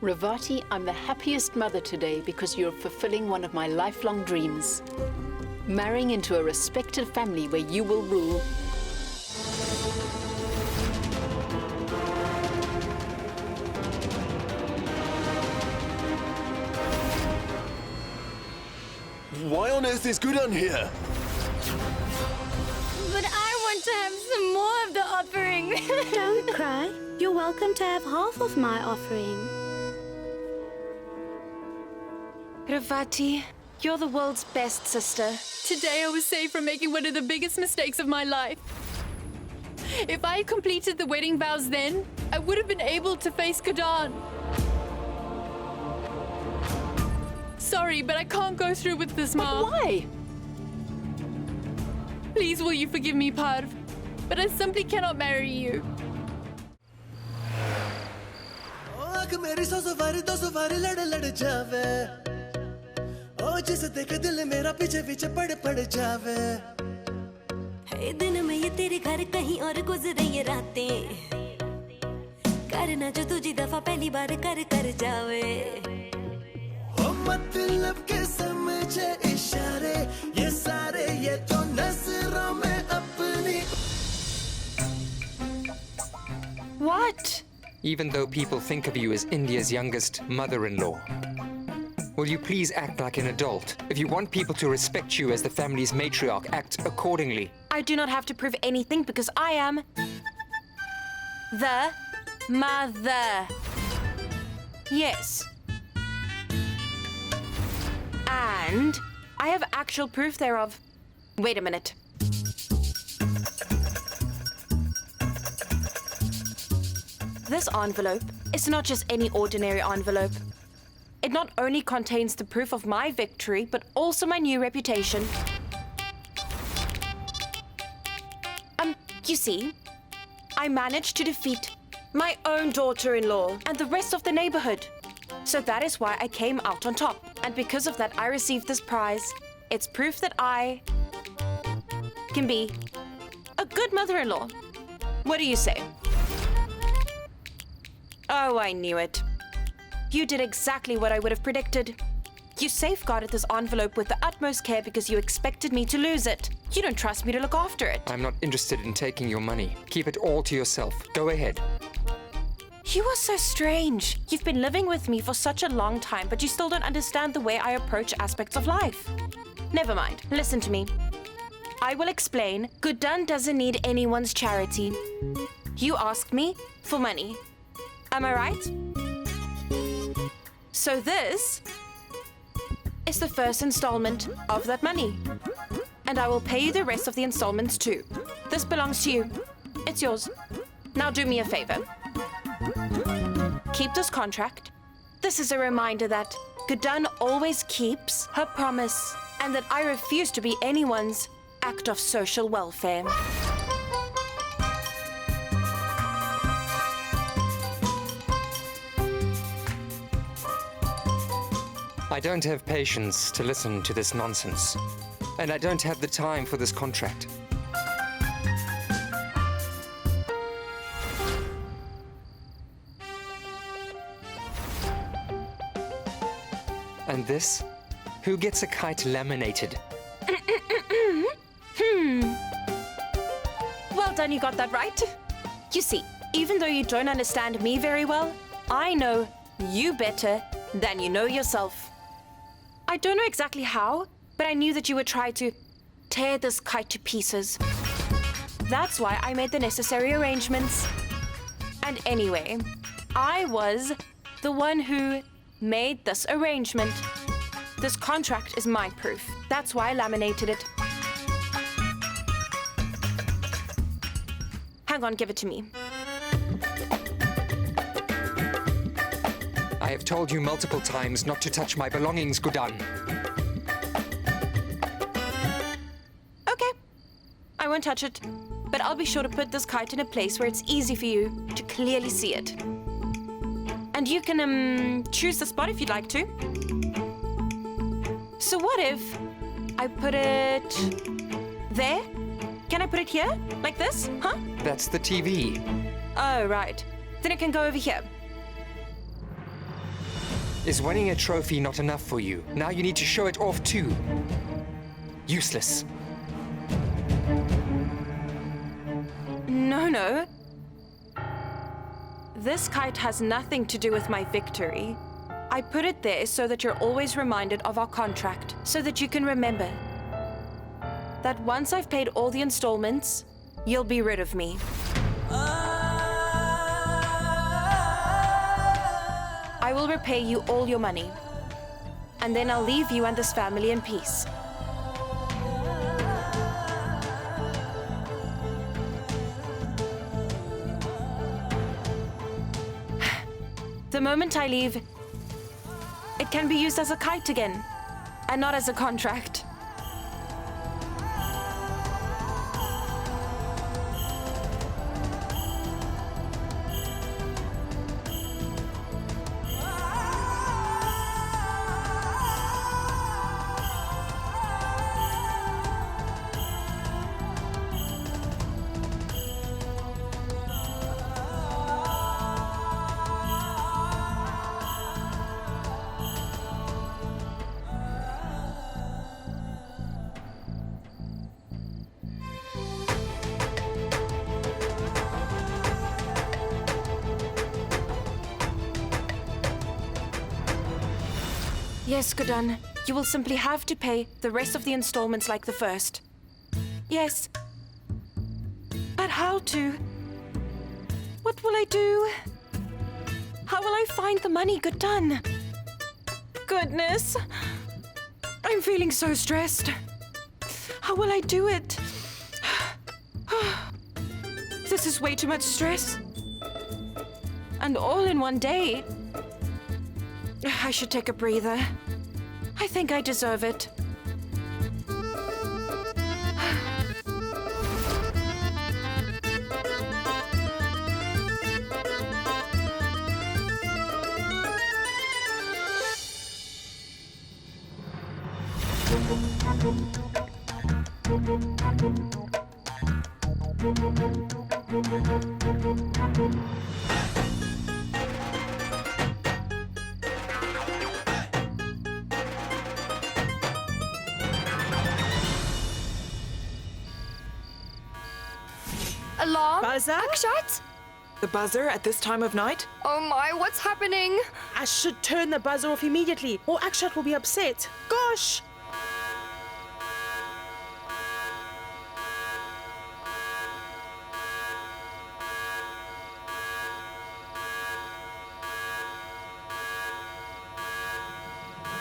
Ravati, I'm the happiest mother today because you're fulfilling one of my lifelong dreams. Marrying into a respected family where you will rule. Why on earth is Guddan here? But I want to have some more of the offering. Don't cry. You're welcome to have half of my offering. Ravati, you're the world's best sister. Today I was saved from making one of the biggest mistakes of my life. If I had completed the wedding vows then, I would have been able to face Guddan. Sorry, but I can't go through with this, Ma. But why? Please, will you forgive me, Parv? But I simply cannot marry you. दिन में ये तेरे घर कहीं और गुजरे ये रातें करना जो तुझी दफा पहली बार कर जावे ओ मतलब के समझे इशारे ये सारे ये तो नजरों में अपनी What? Even though people think of you as India's youngest mother-in-law, will you please act like an adult? If you want people to respect you as the family's matriarch, act accordingly. I do not have to prove anything because I am the mother. Yes. And I have actual proof thereof. Wait a minute. This envelope is not just any ordinary envelope. It not only contains the proof of my victory, but also my new reputation. You see, I managed to defeat my own daughter-in-law and the rest of the neighborhood. So that is why I came out on top. And because of that, I received this prize. It's proof that I can be a good mother-in-law. What do you say? Oh, I knew it. You did exactly what I would have predicted. You safeguarded this envelope with the utmost care because you expected me to lose it. You don't trust me to look after it. I'm not interested in taking your money. Keep it all to yourself. Go ahead. You are so strange. You've been living with me for such a long time, but you still don't understand the way I approach aspects of life. Never mind. Listen to me. I will explain. Guddan doesn't need anyone's charity. You asked me for money. Am I right? So this is the first installment of that money. And I will pay you the rest of the installments too. This belongs to you. It's yours. Now do me a favor. Keep this contract. This is a reminder that Guddan always keeps her promise and that I refuse to be anyone's act of social welfare. I don't have patience to listen to this nonsense. And I don't have the time for this contract. And this? Who gets a kite laminated? Well done, you got that right. You see, even though you don't understand me very well, I know you better than you know yourself. I don't know exactly how, but I knew that you would try to tear this kite to pieces. That's why I made the necessary arrangements. And anyway, I was the one who made this arrangement. This contract is my proof. That's why I laminated it. Hang on, give it to me. I have told you multiple times not to touch my belongings, Guddan. Okay, I won't touch it. But I'll be sure to put this kite in a place where it's easy for you to clearly see it. And you can, choose the spot if you'd like to. So what if I put it there? Can I put it here? Like this? Huh? That's the TV. Oh, right. Then it can go over here. Is winning a trophy not enough for you? Now you need to show it off too. Useless. No. This kite has nothing to do with my victory. I put it there so that you're always reminded of our contract, so that you can remember that once I've paid all the installments, you'll be rid of me. I will repay you all your money, and then I'll leave you and this family in peace. The moment I leave, it can be used as a kite again, and not as a contract. Yes, Guddan. You will simply have to pay the rest of the installments like the first. Yes. But how to? What will I do? How will I find the money, Guddan? Goodness. I'm feeling so stressed. How will I do it? This is way too much stress. And all in one day. I should take a breather. I think I deserve it. Alarm? Buzzer? Akshat? The buzzer at this time of night? Oh my, what's happening? I should turn the buzzer off immediately, or Akshat will be upset. Gosh!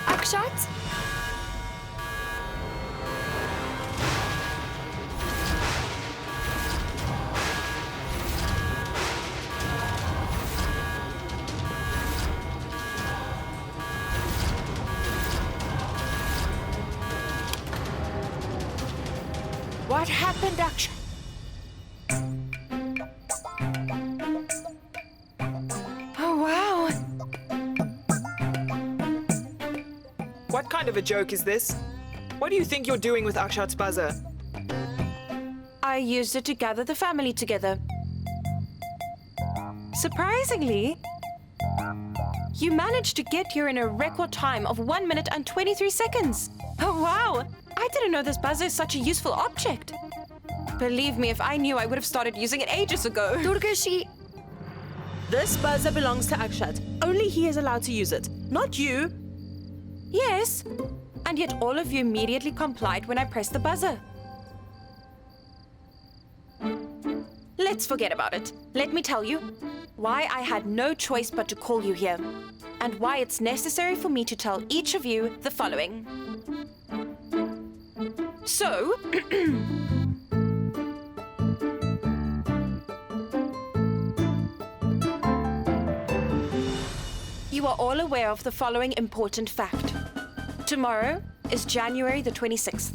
Akshat? What happened, Akshat? Oh, wow. What kind of a joke is this? What do you think you're doing with Akshat's buzzer? I used it to gather the family together. Surprisingly, you managed to get here in a record time of 1 minute and 23 seconds. Oh, wow. I didn't know this buzzer is such a useful object. Believe me, if I knew, I would have started using it ages ago. Durga, This buzzer belongs to Akshat. Only he is allowed to use it, not you. Yes, and yet all of you immediately complied when I pressed the buzzer. Let's forget about it. Let me tell you why I had no choice but to call you here, and why it's necessary for me to tell each of you the following. So, you are all aware of the following important fact. Tomorrow is January the 26th.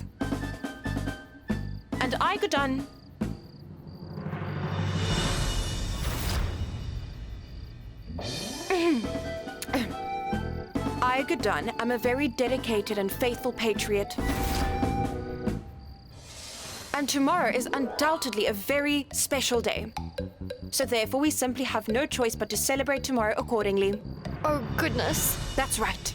And I, Guddan, Guddan, am a very dedicated and faithful patriot. And tomorrow is undoubtedly a very special day. So therefore, we simply have no choice but to celebrate tomorrow accordingly. Oh, goodness. That's right.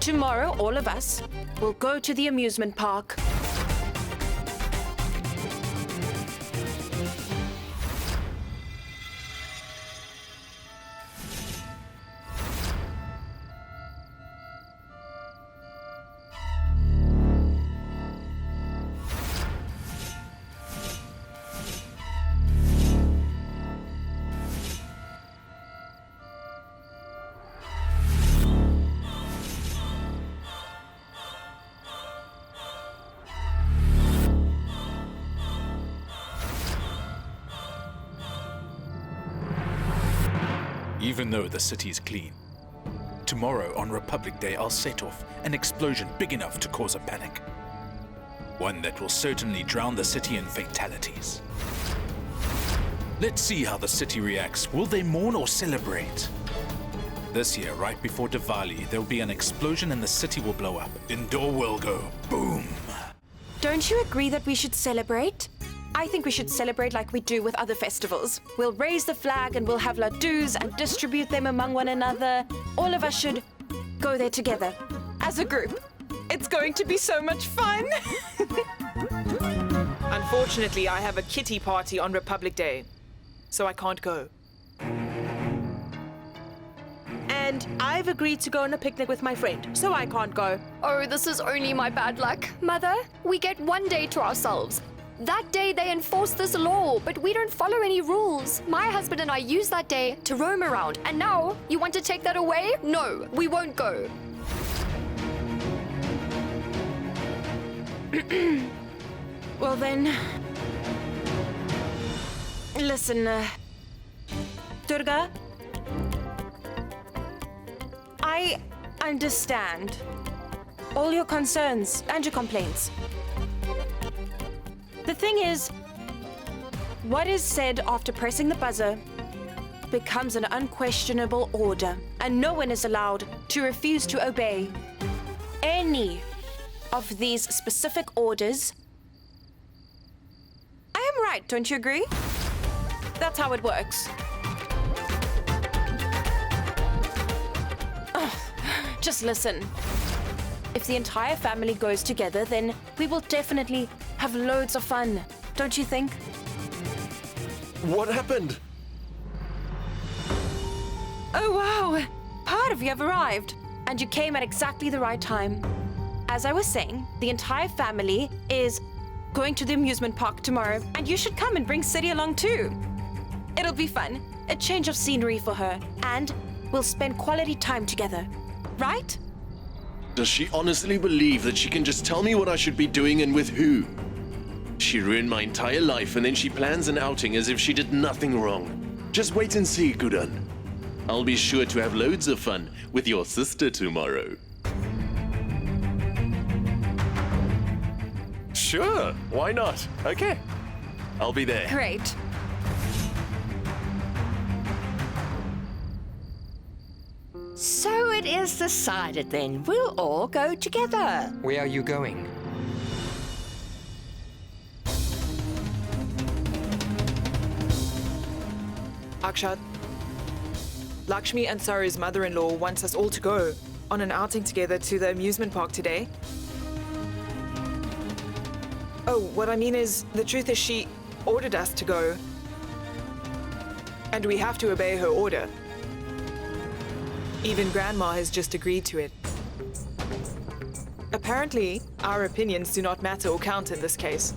Tomorrow, all of us will go to the amusement park. Even though the city is clean, tomorrow on Republic Day I'll set off an explosion big enough to cause a panic. One that will certainly drown the city in fatalities. Let's see how the city reacts. Will they mourn or celebrate? This year, right before Diwali, there'll be an explosion and the city will blow up. Indore will go boom. Don't you agree that we should celebrate? I think we should celebrate like we do with other festivals. We'll raise the flag and we'll have ladoos and distribute them among one another. All of us should go there together, as a group. It's going to be so much fun. Unfortunately, I have a kitty party on Republic Day, so I can't go. And I've agreed to go on a picnic with my friend, so I can't go. Oh, this is only my bad luck. Mother, we get one day to ourselves. That day they enforce this law, but we don't follow any rules. My husband and I use that day to roam around, and now you want to take that away? No, we won't go. Well then, listen, Durga, I understand all your concerns and your complaints. The thing is, what is said after pressing the buzzer becomes an unquestionable order, and no one is allowed to refuse to obey any of these specific orders. I am right, don't you agree? That's how it works. Ugh, just listen. If the entire family goes together, then we will definitely have loads of fun, don't you think? What happened? Oh, wow! Part of you have arrived, and you came at exactly the right time. As I was saying, the entire family is going to the amusement park tomorrow, and you should come and bring City along too. It'll be fun, a change of scenery for her, and we'll spend quality time together, right? Does she honestly believe that she can just tell me what I should be doing and with who? She ruined my entire life and then she plans an outing as if she did nothing wrong. Just wait and see, Guddan. I'll be sure to have loads of fun with your sister tomorrow. Sure, why not? Okay, I'll be there. Great. So it is decided then. We'll all go together. Where are you going? Akshat, Lakshmi and Saru's mother-in-law wants us all to go on an outing together to the amusement park today. Oh, what I mean is, the truth is she ordered us to go. And we have to obey her order. Even Grandma has just agreed to it. Apparently, our opinions do not matter or count in this case.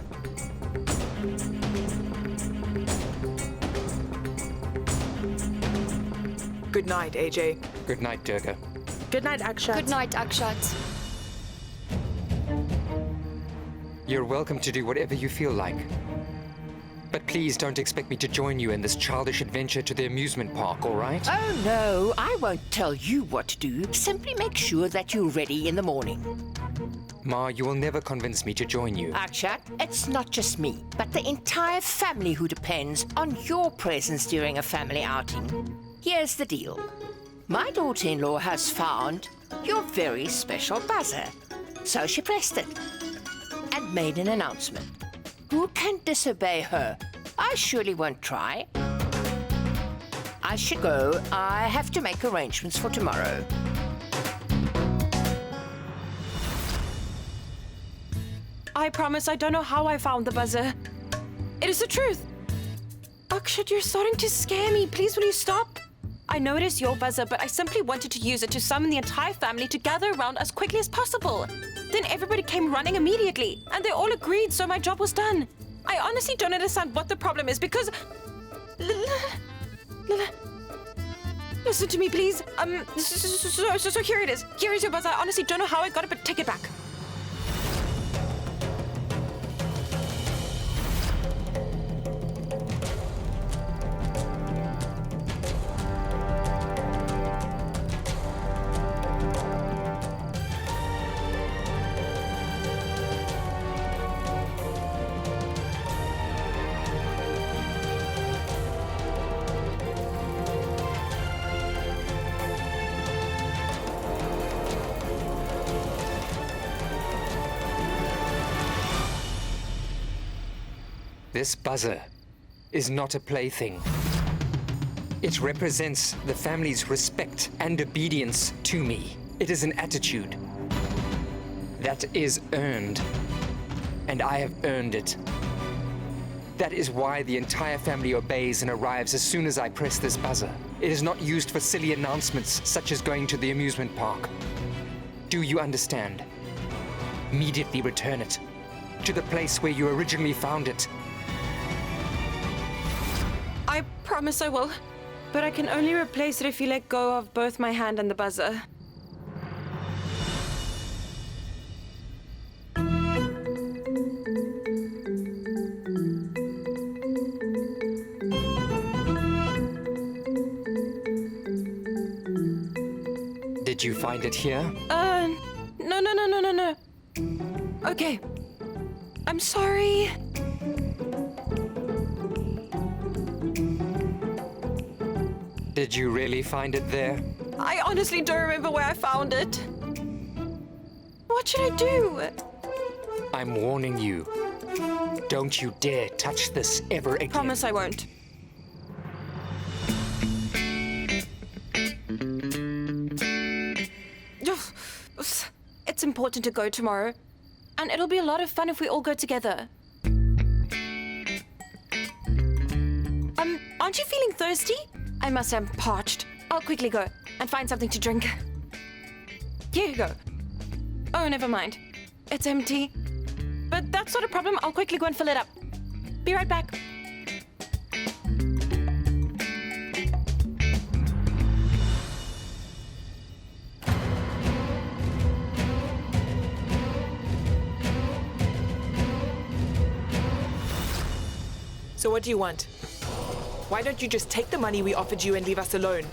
Good night, AJ. Good night, Durga. Good night, Akshat. Good night, Akshat. You're welcome to do whatever you feel like. But please don't expect me to join you in this childish adventure to the amusement park, all right? Oh, no, I won't tell you what to do. Simply make sure that you're ready in the morning. Ma, you will never convince me to join you. Akshat, it's not just me, but the entire family who depends on your presence during a family outing. Here's the deal. My daughter-in-law has found your very special buzzer. So she pressed it and made an announcement. Who can disobey her? I surely won't try. I should go. I have to make arrangements for tomorrow. I promise I don't know how I found the buzzer. It is the truth. Akshat, you're starting to scare me. Please, will you stop? I know it is your buzzer, but I simply wanted to use it to summon the entire family to gather around as quickly as possible. Then everybody came running immediately, and they all agreed, so my job was done. I honestly don't understand what the problem is because... Listen to me, please. So here it is. Here is your buzzer. I honestly don't know how I got it, but take it back. This buzzer is not a plaything. It represents the family's respect and obedience to me. It is an attitude that is earned, and I have earned it. That is why the entire family obeys and arrives as soon as I press this buzzer. It is not used for silly announcements such as going to the amusement park. Do you understand? Immediately return it to the place where you originally found it. I promise I will, but I can only replace it if you let go of both my hand and the buzzer. Did you find it here? No. Okay. I'm sorry. Did you really find it there? I honestly don't remember where I found it. What should I do? I'm warning you. Don't you dare touch this ever again. Promise I won't. It's important to go tomorrow, and it'll be a lot of fun if we all go together. Aren't you feeling thirsty? I must am parched. I'll quickly go and find something to drink. Here you go. Oh, never mind. It's empty. But that's not a problem. I'll quickly go and fill it up. Be right back. So what do you want? Why don't you just take the money we offered you and leave us alone?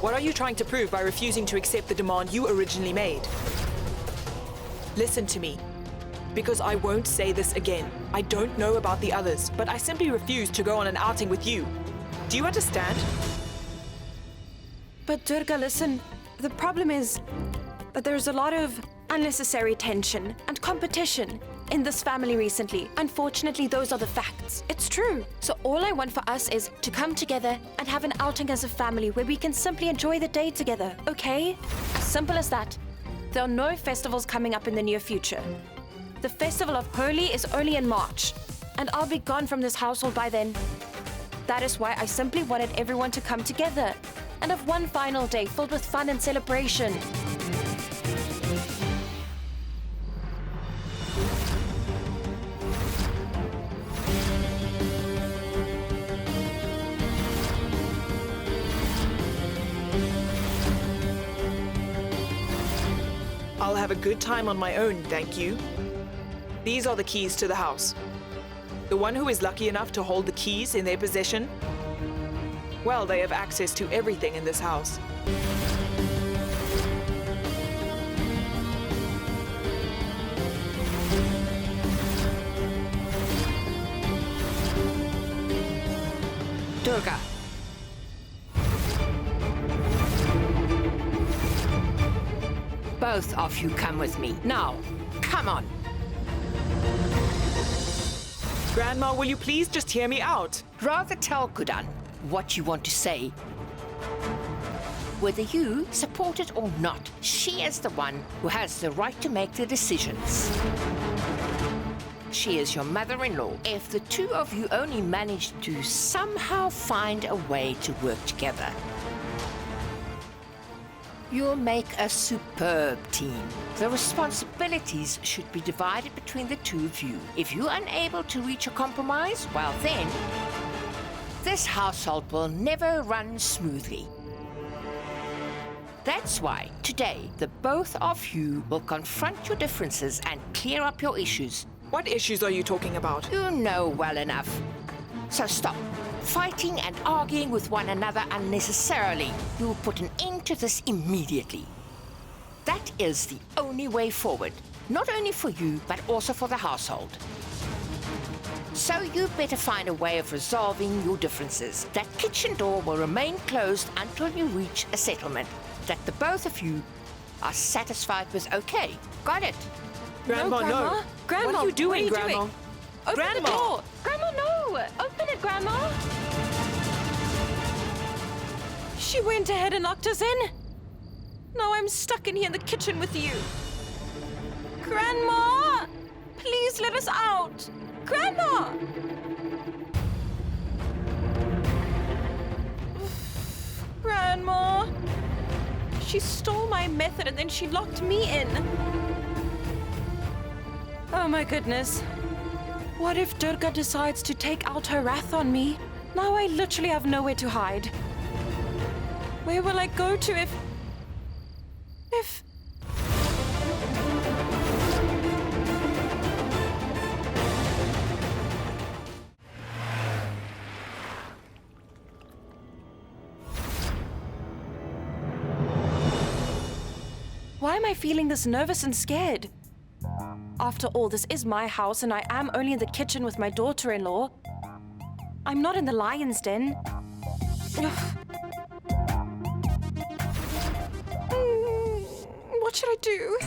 What are you trying to prove by refusing to accept the demand you originally made? Listen to me, because I won't say this again. I don't know about the others, but I simply refuse to go on an outing with you. Do you understand? But Durga, listen. The problem is that there's a lot of unnecessary tension and competition in this family recently. Unfortunately, those are the facts. It's true. So all I want for us is to come together and have an outing as a family where we can simply enjoy the day together, okay? As simple as that. There are no festivals coming up in the near future. The Festival of Holi is only in March, and I'll be gone from this household by then. That is why I simply wanted everyone to come together and have one final day filled with fun and celebration. I'll have a good time on my own, thank you. These are the keys to the house. The one who is lucky enough to hold the keys in their possession, well, they have access to everything in this house. Durga. both of you come with me. Now, come on. Grandma, will you please just hear me out? Rather tell Guddan what you want to say. Whether you support it or not, she is the one who has the right to make the decisions. She is your mother-in-law. If the two of you only manage to somehow find a way to work together, you'll make a superb team. The responsibilities should be divided between the two of you. If you're unable to reach a compromise, well then, this household will never run smoothly. That's why today the both of you will confront your differences and clear up your issues. What issues are you talking about? You know well enough. So stop fighting and arguing with one another unnecessarily. You'll put an end to this immediately. That is the only way forward, not only for you, but also for the household. So you better find a way of resolving your differences. That kitchen door will remain closed until you reach a settlement that the both of you are satisfied with. Okay, got it? Grandma, no. Grandma, what are you doing, Grandma? Open Grandma. the door. Grandma, no. Open it, Grandma. She went ahead and locked us in. Now I'm stuck in here in the kitchen with you. Grandma, please let us out. Grandma. Grandma. She stole my method and then she locked me in. Oh my goodness. What if Durga decides to take out her wrath on me? Now I literally have nowhere to hide. Where will I go to if... Why am I feeling this nervous and scared? After all, this is my house and I am only in the kitchen with my daughter-in-law. I'm not in the lion's den. What should I do?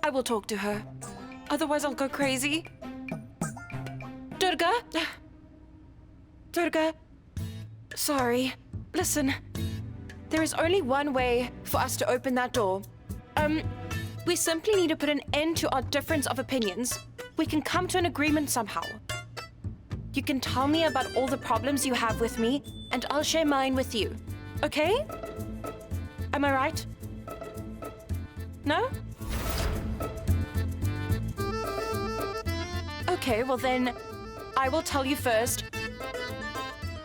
I will talk to her. Otherwise, I'll go crazy. Durga? Durga? Sorry. Listen. There is only one way for us to open that door. We simply need to put an end to our difference of opinions. We can come to an agreement somehow. You can tell me about all the problems you have with me, and I'll share mine with you. Okay? Am I right? No? Okay, well then, I will tell you first.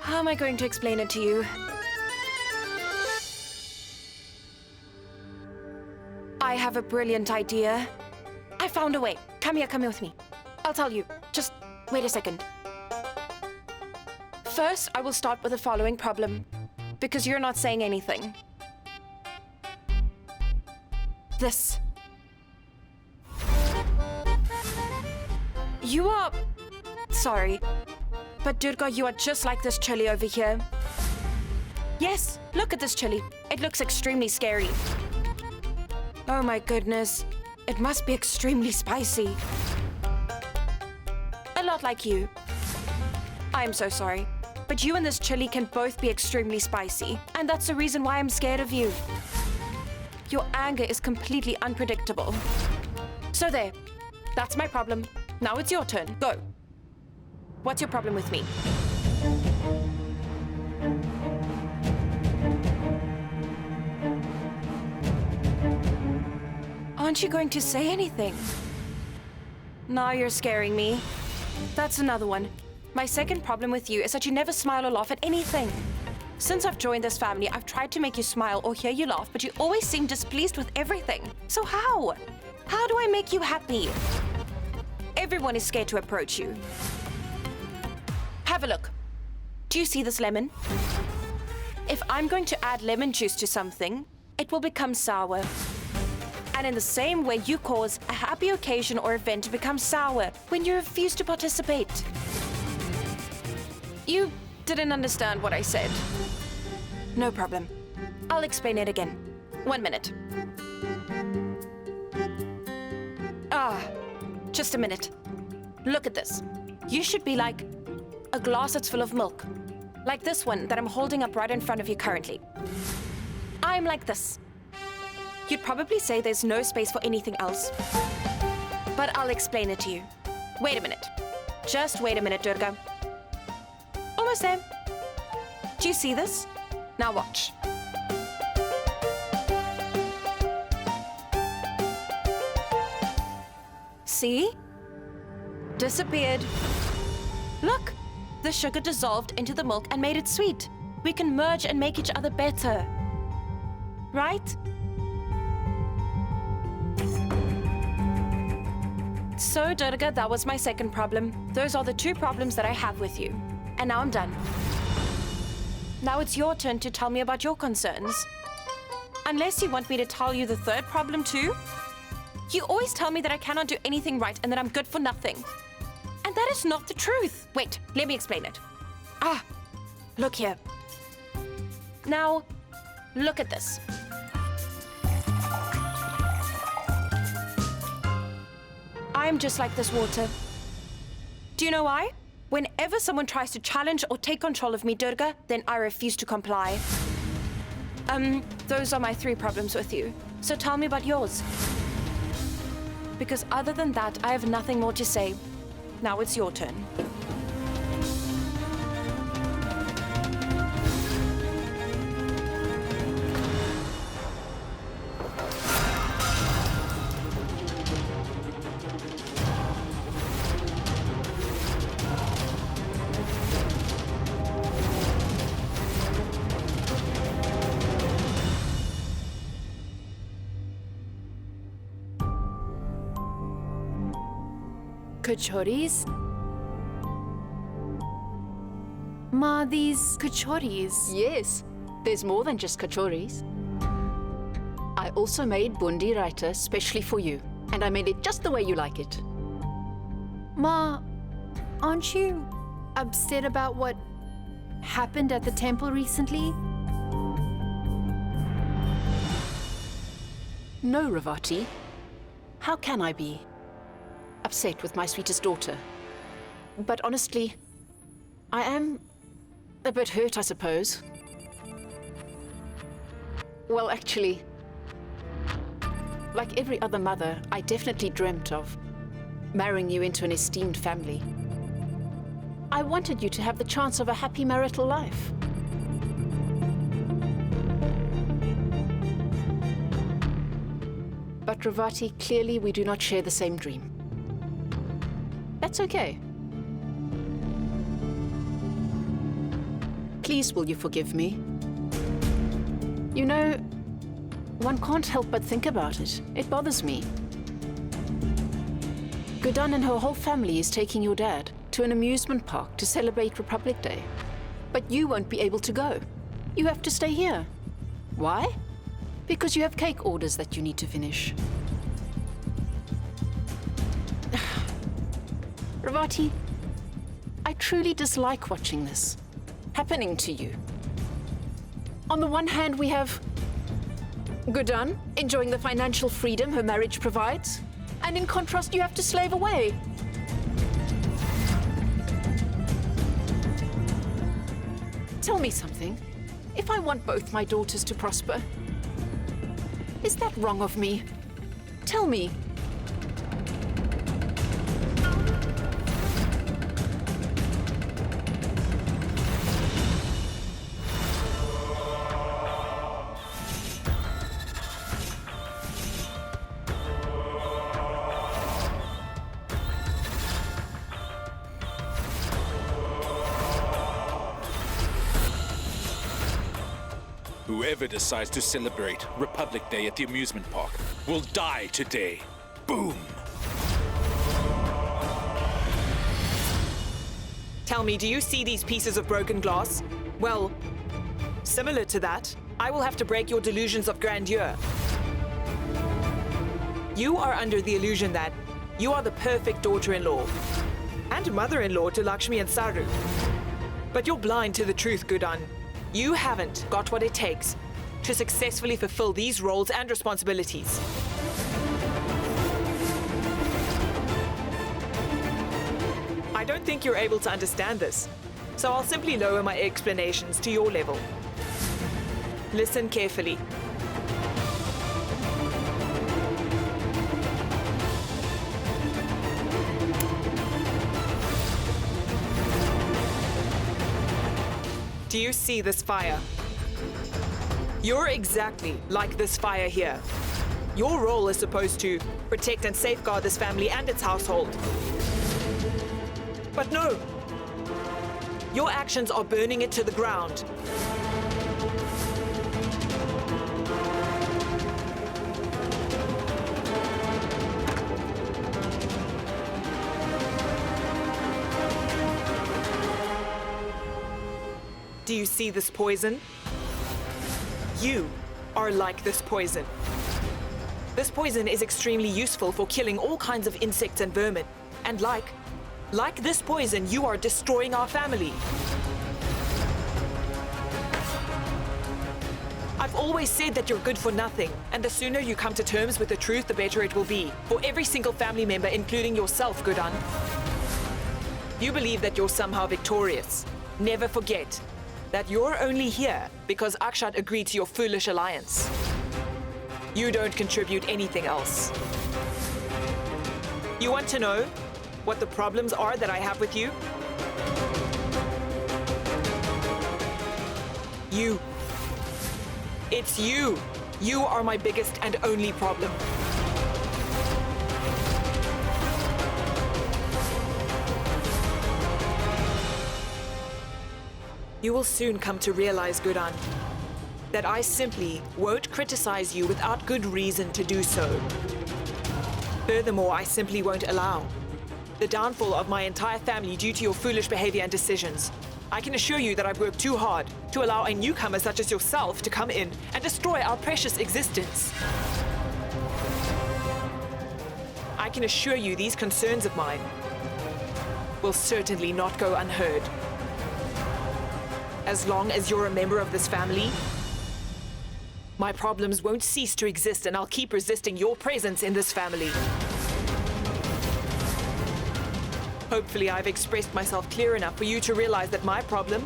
How am I going to explain it to you? I have a brilliant idea. I found a way. Come here with me. I'll tell you. Just wait a second. First, I will start with the following problem, because you're not saying anything. This. You are... Sorry, but Durga, you are just like this chili over here. Yes, look at this chili. It looks extremely scary. Oh my goodness, it must be extremely spicy. A lot like you. I'm so sorry, but you and this chili can both be extremely spicy, and that's the reason why I'm scared of you. Your anger is completely unpredictable. So there, that's my problem. Now it's your turn. Go. What's your problem with me? Aren't you going to say anything? Now you're scaring me. That's another one. My second problem with you is that you never smile or laugh at anything. Since I've joined this family, I've tried to make you smile or hear you laugh, but you always seem displeased with everything. So how? How do I make you happy? Everyone is scared to approach you. Have a look. Do you see this lemon? If I'm going to add lemon juice to something, it will become sour. And in the same way, you cause a happy occasion or event to become sour when you refuse to participate. You didn't understand what I said. No problem. I'll explain it again. 1 minute. Just a minute. Look at this. You should be like a glass that's full of milk. Like this one that I'm holding up right in front of you currently. I'm like this. You'd probably say there's no space for anything else. But I'll explain it to you. Wait a minute. Just wait a minute, Durga. Almost there. Do you see this? Now watch. See? Disappeared. Look, the sugar dissolved into the milk and made it sweet. We can merge and make each other better. Right? So, Durga, that was my second problem. Those are the 2 problems that I have with you. And now I'm done. Now it's your turn to tell me about your concerns. Unless you want me to tell you the 3rd problem too. You always tell me that I cannot do anything right and that I'm good for nothing. And that is not the truth. Wait, let me explain it. Look here. Now, look at this. I'm just like this water. Do you know why? Whenever someone tries to challenge or take control of me, Durga, then I refuse to comply. Those are my 3 problems with you. So tell me about yours. Because other than that, I have nothing more to say. Now it's your turn. Kachoris? Ma, these kachoris. Yes, there's more than just kachoris. I also made bundi raita specially for you, and I made it just the way you like it. Ma, aren't you upset about what happened at the temple recently? No, Ravati. How can I be upset with my sweetest daughter? But honestly, I am a bit hurt, I suppose. Well, actually, like every other mother, I definitely dreamt of marrying you into an esteemed family. I wanted you to have the chance of a happy marital life. But Ravati, clearly we do not share the same dream. That's okay. Please, will you forgive me? You know, one can't help but think about it. It bothers me. Guddan and her whole family is taking your dad to an amusement park to celebrate Republic Day. But you won't be able to go. You have to stay here. Why? Because you have cake orders that you need to finish. Ravati, I truly dislike watching this happening to you. On the one hand, we have Guddan enjoying the financial freedom her marriage provides, and in contrast, you have to slave away. Tell me something. If I want both my daughters to prosper, is that wrong of me? Tell me. Whoever decides to celebrate Republic Day at the amusement park will die today. Boom! Tell me, do you see these pieces of broken glass? Well, similar to that, I will have to break your delusions of grandeur. You are under the illusion that you are the perfect daughter-in-law and mother-in-law to Lakshmi and Saru. But you're blind to the truth, Guddan. You haven't got what it takes to successfully fulfill these roles and responsibilities. I don't think you're able to understand this, so I'll simply lower my explanations to your level. Listen carefully. Do you see this fire? You're exactly like this fire here. Your role is supposed to protect and safeguard this family and its household. But no! Your actions are burning it to the ground. Do you see this poison? You are like this poison. This poison is extremely useful for killing all kinds of insects and vermin. And like this poison, you are destroying our family. I've always said that you're good for nothing, and the sooner you come to terms with the truth, the better it will be. For every single family member, including yourself, Guddan. You believe that you're somehow victorious. Never forget that you're only here because Akshat agreed to your foolish alliance. You don't contribute anything else. You want to know what the problems are that I have with you? You. It's you. You are my biggest and only problem. You will soon come to realize, Guddan, that I simply won't criticize you without good reason to do so. Furthermore, I simply won't allow the downfall of my entire family due to your foolish behavior and decisions. I can assure you that I've worked too hard to allow a newcomer such as yourself to come in and destroy our precious existence. I can assure you these concerns of mine will certainly not go unheard. As long as you're a member of this family, my problems won't cease to exist, and I'll keep resisting your presence in this family. Hopefully, I've expressed myself clear enough for you to realize that my problem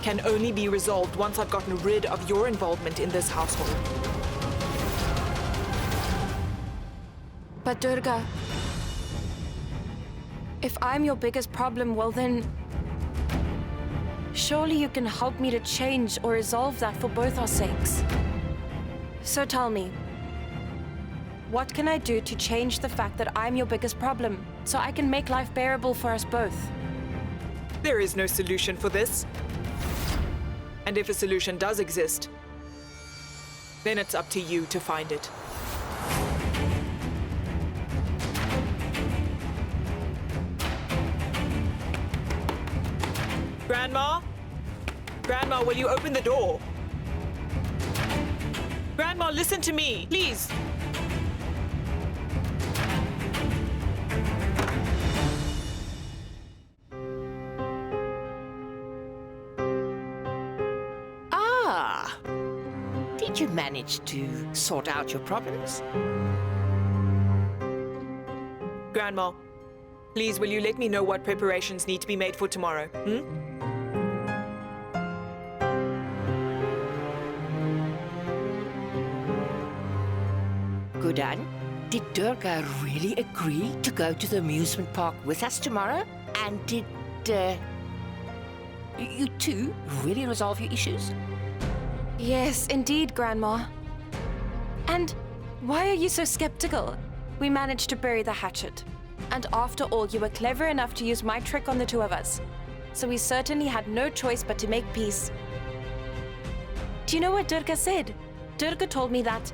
can only be resolved once I've gotten rid of your involvement in this household. But Durga, if I'm your biggest problem, well then, surely you can help me to change or resolve that for both our sakes. So tell me, what can I do to change the fact that I'm your biggest problem, so I can make life bearable for us both? There is no solution for this. And if a solution does exist, then it's up to you to find it. Grandma? Grandma, will you open the door? Grandma, listen to me, please. Ah, did you manage to sort out your problems? Grandma, please, will you let me know what preparations need to be made for tomorrow? Guddan, did Durga really agree to go to the amusement park with us tomorrow? And did you two really resolve your issues? Yes, indeed, Grandma. And why are you so skeptical? We managed to bury the hatchet. And after all, you were clever enough to use my trick on the two of us. So we certainly had no choice but to make peace. Do you know what Durga said? Durga told me that,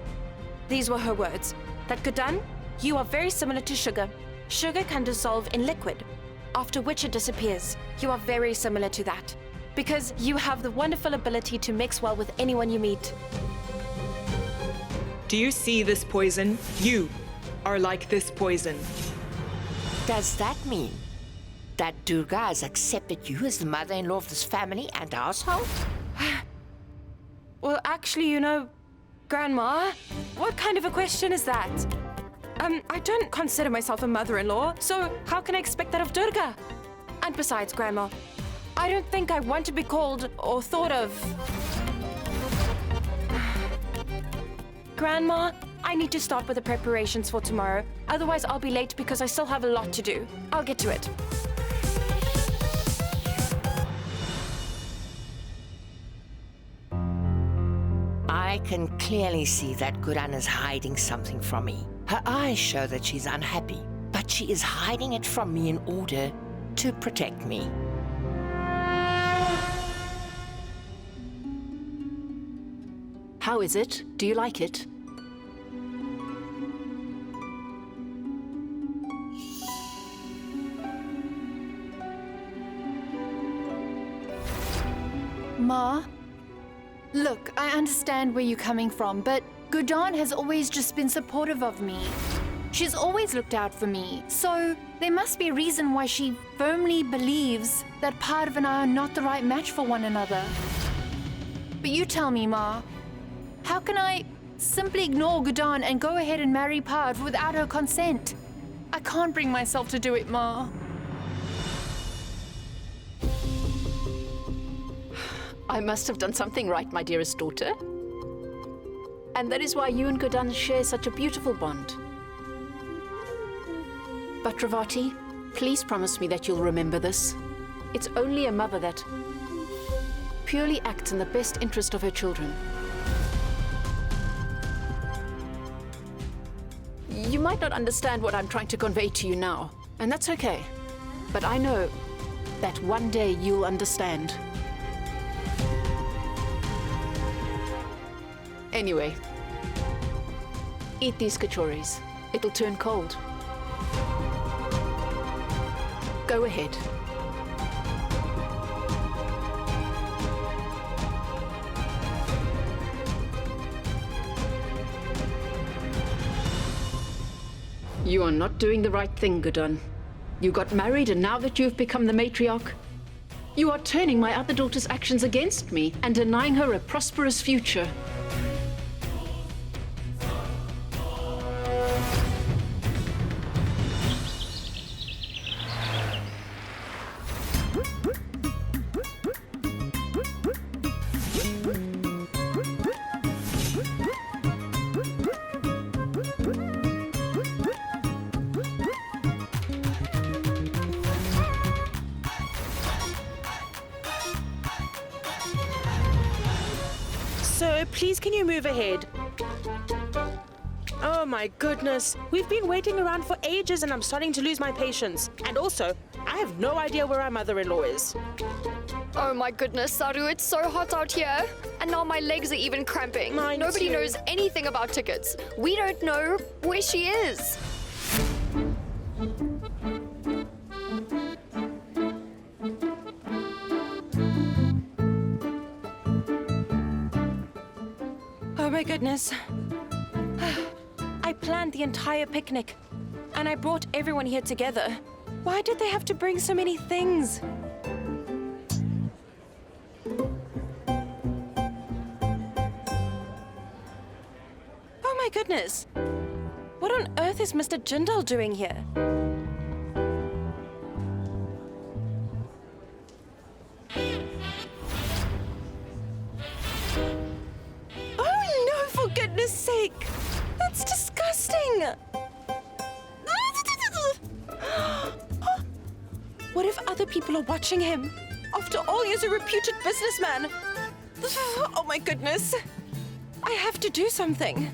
these were her words, that Guddan, you are very similar to sugar. Sugar can dissolve in liquid, after which it disappears. You are very similar to that, because you have the wonderful ability to mix well with anyone you meet. Do you see this poison? You are like this poison. Does that mean that Durga has accepted you as the mother-in-law of this family and household? Actually, Grandma, what kind of a question is that? I don't consider myself a mother-in-law, so how can I expect that of Durga? And besides, Grandma, I don't think I want to be called or thought of. Grandma, I need to start with the preparations for tomorrow. Otherwise, I'll be late because I still have a lot to do. I'll get to it. I can clearly see that Guddan is hiding something from me. Her eyes show that she's unhappy, but she is hiding it from me in order to protect me. How is it? Do you like it? Ma, look, I understand where you're coming from, but Guddan has always just been supportive of me. She's always looked out for me, so there must be a reason why she firmly believes that Parv and I are not the right match for one another. But you tell me, Ma, how can I simply ignore Guddan and go ahead and marry Parv without her consent? I can't bring myself to do it, Ma. I must have done something right, my dearest daughter. And that is why you and Guddan share such a beautiful bond. But Ravati, please promise me that you'll remember this. It's only a mother that purely acts in the best interest of her children. You might not understand what I'm trying to convey to you now, and that's okay. But I know that one day you'll understand. Anyway, eat these kachoris. It'll turn cold. Go ahead. You are not doing the right thing, Guddan. You got married, and now that you've become the matriarch, you are turning my other daughter's actions against me and denying her a prosperous future. Sir, please can you move ahead? Oh my goodness. We've been waiting around for ages and I'm starting to lose my patience. And also, I have no idea where our mother-in-law is. Oh my goodness, Saru, it's so hot out here. And now my legs are even cramping. Mine Nobody too. knows anything about tickets. We don't know where she is. Oh my goodness. I planned the entire picnic, and I brought everyone here together. Why did they have to bring so many things? Oh my goodness. What on earth is Mr. Jindal doing here? Oh no, for goodness sake! That's disgusting! What if other people are watching him? After all, he's a reputed businessman. Oh my goodness. I have to do something.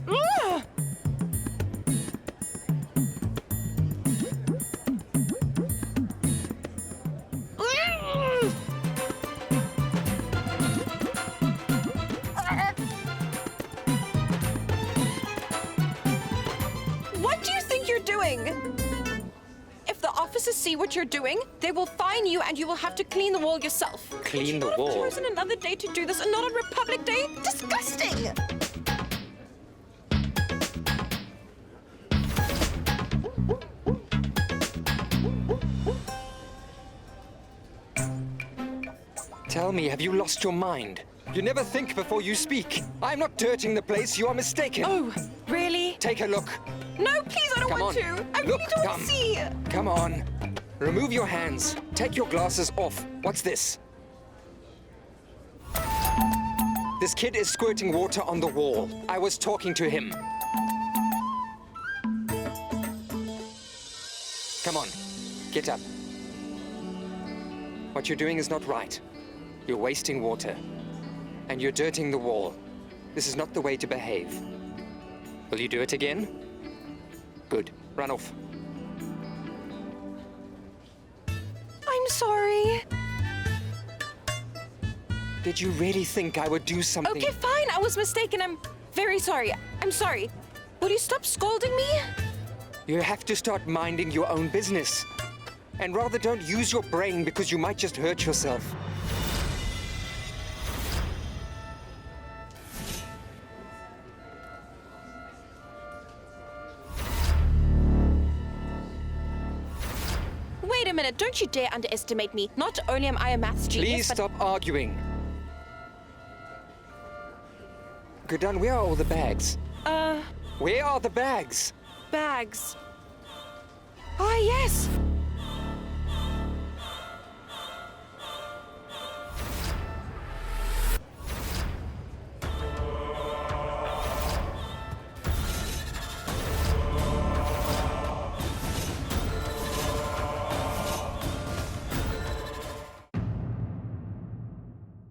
Ugh! What do you think you're doing? If the officers see what you're doing, they will fine you and you will have to clean the wall yourself. Clean You the could have wall? chosen another day to do this and not on Republic Day. Disgusting! Tell me, have you lost your mind? You never think before you speak. I'm not dirting the place. You are mistaken. Oh, really? Take a look. No, please, I don't Come want on. to. I Look, really don't come. see. Come on. Remove your hands. Take your glasses off. What's this? This kid is squirting water on the wall. I was talking to him. Come on. Get up. What you're doing is not right. You're wasting water. And you're dirting the wall. This is not the way to behave. Will you do it again? Good. Run off. I'm sorry. Did you really think I would do something? Okay, fine. I was mistaken. I'm very sorry. I'm sorry. Will you stop scolding me? You have to start minding your own business. And rather don't use your brain because you might just hurt yourself. Wait a minute. Don't you dare underestimate me. Not only am I a maths genius, Please but... stop arguing. Guddan, where are all the bags? Where are the bags? Bags. Ah, yes.